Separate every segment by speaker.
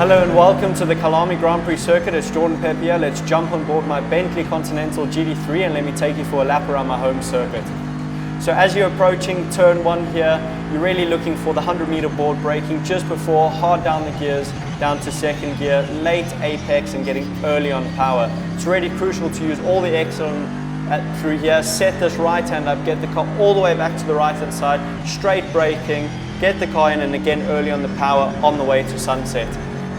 Speaker 1: Hello and welcome to the Kyalami Grand Prix circuit. It's Jordan Pep here. Let's jump on board my Bentley Continental GT3 and let me take you for a lap around my home circuit. So as you're approaching turn 1 here, you're really looking for the 100-meter board braking just before, hard down the gears, down to second gear, late apex and getting early on power. It's really crucial to use all the exit through here, set this right hand up, get the car all the way back to the right hand side, straight braking, get the car in and again early on the power on the way to sunset.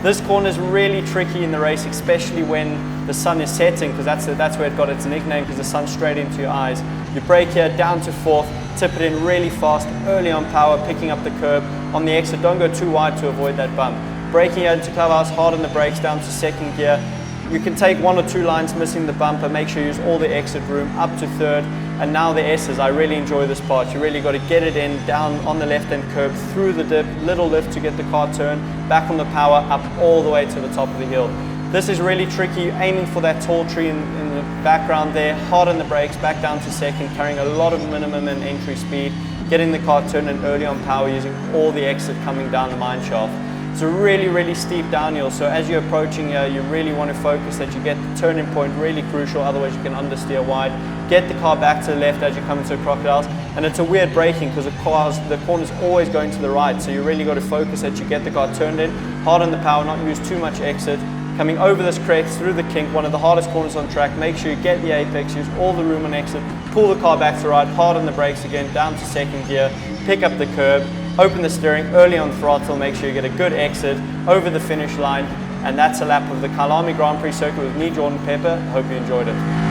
Speaker 1: This corner is really tricky in the race, especially when the sun is setting, because that's where it got its nickname, because the sun's straight into your eyes. You brake here, down to fourth, tip it in really fast, early on power, picking up the curb. On the exit, don't go too wide to avoid that bump. Braking here into clubhouse, hard on the brakes, down to second gear. You can take 1 or 2 lines missing the bumper, make sure you use all the exit room, up to third. And now the S's, I really enjoy this part. You really got to get it in, down on the left-hand curb, through the dip, little lift to get the car turned, back on the power, up all the way to the top of the hill. This is really tricky, aiming for that tall tree in the background there, hard on the brakes, back down to second, carrying a lot of minimum and entry speed, getting the car turned and early on power, using all the exit coming down the mine shaft. It's a really steep downhill, so as you're approaching here, you really want to focus that you get the turning point really crucial, otherwise you can understeer wide. Get the car back to the left as you come into the crocodiles, and it's a weird braking because the corner's always going to the right, so you really got to focus that you get the car turned in, hard on the power, not use too much exit. Coming over this crest, through the kink, one of the hardest corners on track, make sure you get the apex, use all the room on exit, pull the car back to the right, hard on the brakes again, down to second gear, pick up the curb, open the steering, early on throttle, make sure you get a good exit over the finish line, and that's a lap of the Kyalami Grand Prix circuit with me, Jordan Pepper. Hope you enjoyed it.